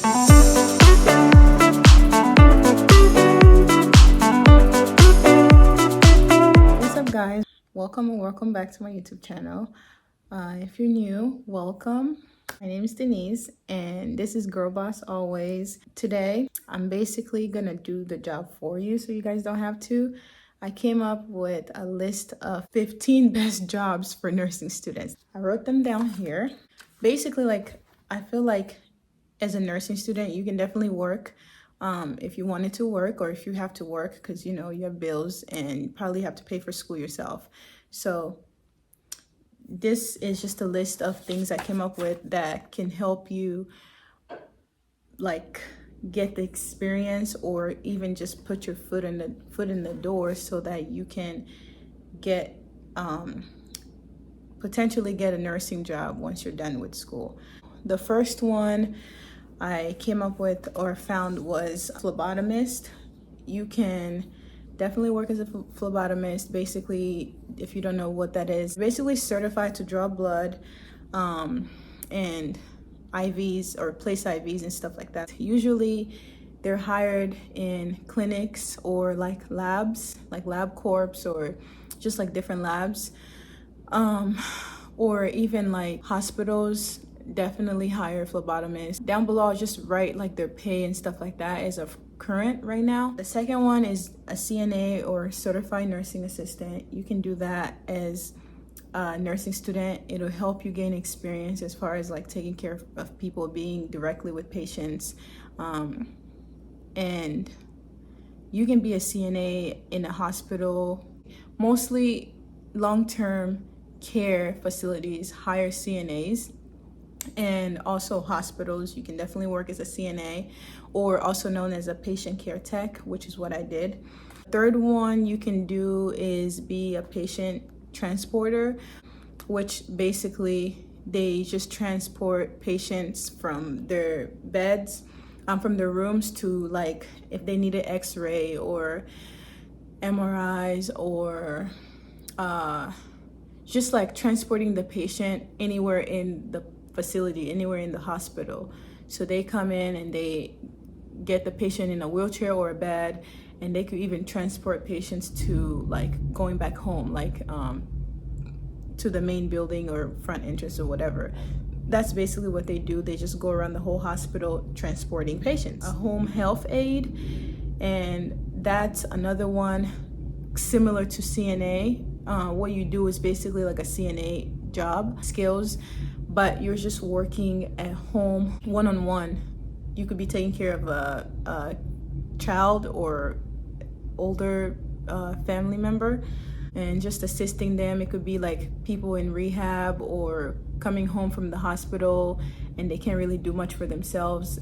What's up, guys? Welcome back to my YouTube channel. If you're new, welcome. My name is Denise and this is Girl Boss Always. Today I'm basically gonna do the job for you so you guys don't have to. I came up with a list of 15 best jobs for nursing students. I wrote them down here. Basically, like, I feel like as a nursing student you can definitely work if you wanted to work, or if you have to work because you know you have bills and you probably have to pay for school yourself. So this is just a list of things I came up with that can help you like get the experience, or even just put your foot in the door so that you can get potentially get a nursing job once you're done with school. The first one I came up with or found was phlebotomist. You can definitely work as a phlebotomist. Basically, if you don't know what that is, basically certified to draw blood and IVs or place IVs and stuff like that. Usually they're hired in clinics or like labs, like LabCorps, or just like different labs, or even like hospitals definitely hire phlebotomists. Down below I'll just write like their pay and stuff like that as of current right now. The second one is a CNA or certified nursing assistant. You can do that as a nursing student. It'll help you gain experience as far as like taking care of people, being directly with patients, and you can be a CNA in a hospital. Mostly long-term care facilities hire CNAs, and also hospitals you can definitely work as a CNA, or also known as a patient care tech, which is what I did. Third one you can do is be a patient transporter, which basically they just transport patients from their beds, from their rooms, to like if they need an x-ray or MRIs, or just like transporting the patient anywhere in the facility, anywhere in the hospital. So they come in and they get the patient in a wheelchair or a bed, and they could even transport patients to like going back home, like to the main building or front entrance or whatever. That's basically what they do. They just go around the whole hospital transporting patients. A home health aide, and that's another one similar to CNA. What you do is basically like a CNA job skills, but you're just working at home one-on-one. You could be taking care of a child or older family member and just assisting them. It could be like people in rehab or coming home from the hospital and they can't really do much for themselves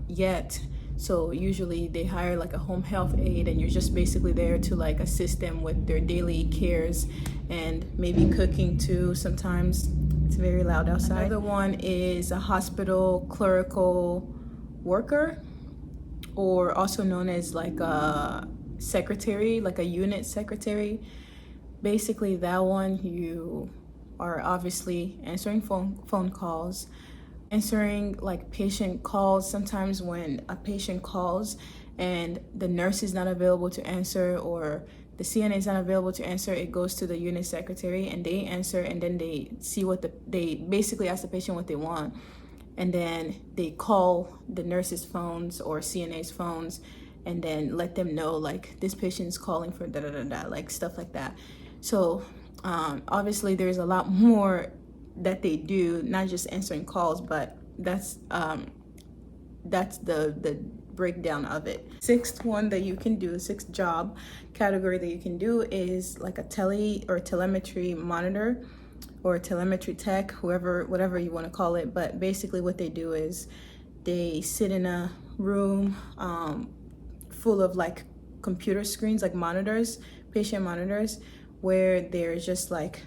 yet. So usually they hire like a home health aide, and you're just basically there to like assist them with their daily cares and maybe cooking too sometimes. It's very loud outside. Another one is a hospital clerical worker, or also known as like a secretary, like a unit secretary. Basically that one, you are obviously answering phone calls, answering like patient calls. Sometimes when a patient calls and the nurse is not available to answer, or the CNA is not available to answer, it goes to the unit secretary and they answer, and then they see what they basically ask the patient what they want, and then they call the nurse's phones or CNA's phones and then let them know like this patient is calling for da da da da, like stuff like that. So obviously there's a lot more that they do, not just answering calls, but that's the breakdown of it. Sixth one that you can do, sixth job category that you can do is like a telemetry monitor, or telemetry tech, whatever you want to call it. But basically what they do is they sit in a room full of like computer screens, like monitors, patient monitors, where they're just like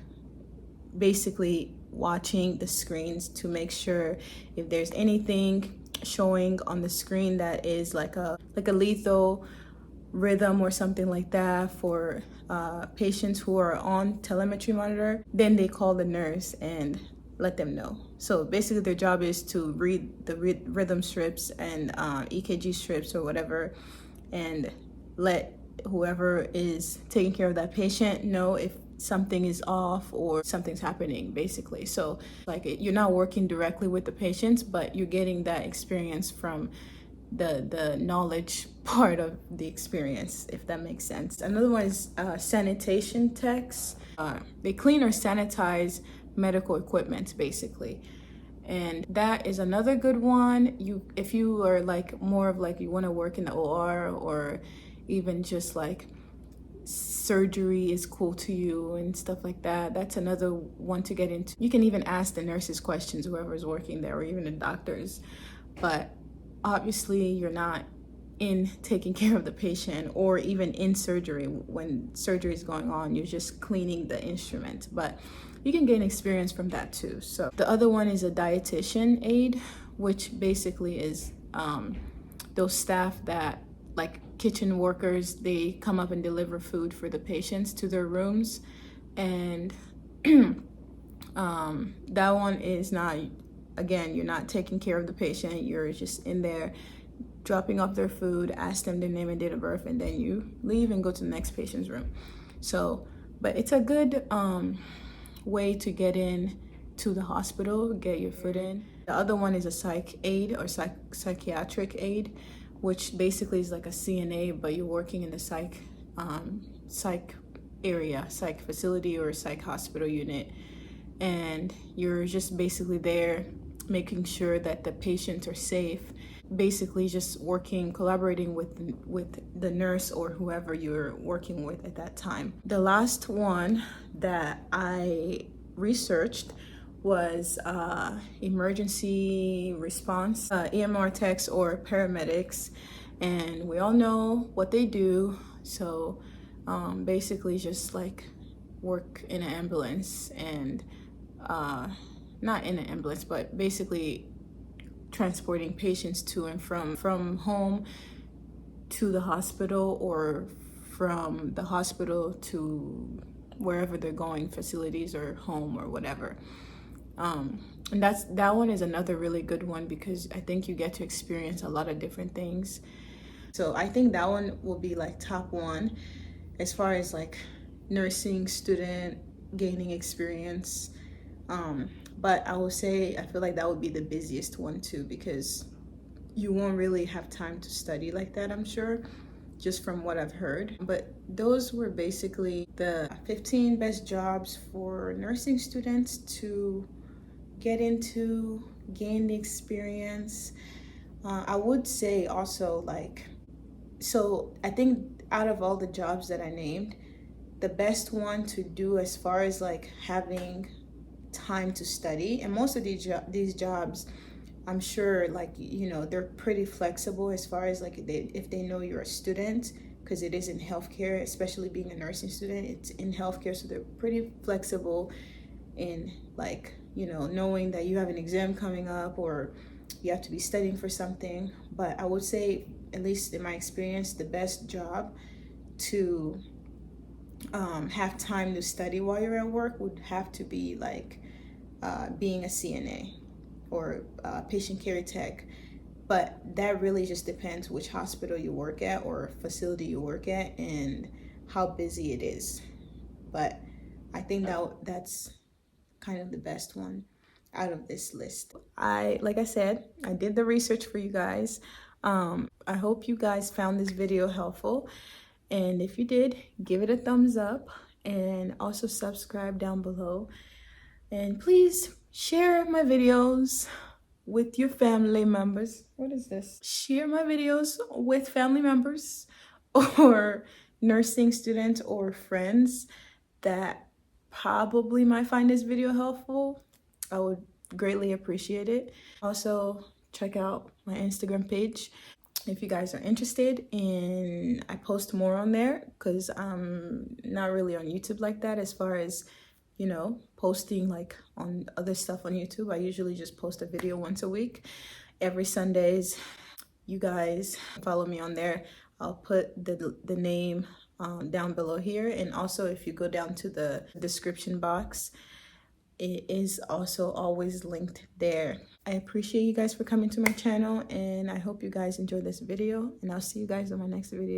basically watching the screens to make sure if there's anything showing on the screen that is like a lethal rhythm or something like that for patients who are on telemetry monitor, then they call the nurse and let them know. So basically their job is to read the rhythm strips and EKG strips or whatever, and let whoever is taking care of that patient know if something is off or something's happening, basically. So like you're not working directly with the patients, but you're getting that experience from the knowledge part of the experience, if that makes sense. Another one is sanitation techs. They clean or sanitize medical equipment, basically. And that is another good one. If you are like more of like you want to work in the OR, or even just like surgery is cool to you and stuff like that, that's another one to get into. You can even ask the nurses questions, whoever's working there, or even the doctors. But obviously you're not in taking care of the patient, or even in surgery. When surgery is going on, you're just cleaning the instrument, but you can gain experience from that too. So the other one is a dietitian aide, which basically is those staff that, like kitchen workers, they come up and deliver food for the patients to their rooms. And that one is not, again, you're not taking care of the patient, you're just in there dropping off their food, ask them their name and date of birth, and then you leave and go to the next patient's room. So, but it's a good way to get in to the hospital, get your foot in. The other one is a psych aide, or psychiatric aide, which basically is like a CNA, but you're working in the psych area, psych facility or psych hospital unit, and you're just basically there making sure that the patients are safe, basically just working, collaborating with the nurse or whoever you're working with at that time. The last one that I researched was emergency response, EMR techs or paramedics, and we all know what they do. So basically just like work in an ambulance, and not in an ambulance, but basically transporting patients to and from home to the hospital, or from the hospital to wherever they're going, facilities or home or whatever. And that one is another really good one, because I think you get to experience a lot of different things. So I think that one will be like top one as far as like nursing student gaining experience. But I will say, I feel like that would be the busiest one too, because you won't really have time to study like that, I'm sure, just from what I've heard. But those were basically the 15 best jobs for nursing students to get into, gain the experience. I would say also, like, so I think out of all the jobs that I named, the best one to do as far as like having time to study, and most of these jobs, I'm sure, like, you know, they're pretty flexible as far as like if they know you're a student, because it is in healthcare, especially being a nursing student, it's in healthcare, so they're pretty flexible in, like, you know, knowing that you have an exam coming up or you have to be studying for something. But I would say, at least in my experience, the best job to have time to study while you're at work would have to be like being a CNA or patient care tech. But that really just depends which hospital you work at or facility you work at and how busy it is. But I think that's kind of the best one out of this list. Like I said, I did the research for you guys. I hope you guys found this video helpful. And if you did, give it a thumbs up, and also subscribe down below. And please share my videos with your family members. What is this? Share my videos with family members or nursing students or friends that probably might find this video helpful. I would greatly appreciate it. Also, check out my Instagram page if you guys are interested in. I post more on there because I'm not really on YouTube like that, as far as, you know, posting like on other stuff on YouTube. I usually just post a video once a week, every Sundays. You guys follow me on there. I'll put the name down below here, and also if you go down to the description box, it is also always linked there. I appreciate you guys for coming to my channel, and I hope you guys enjoyed this video, and I'll see you guys in my next video.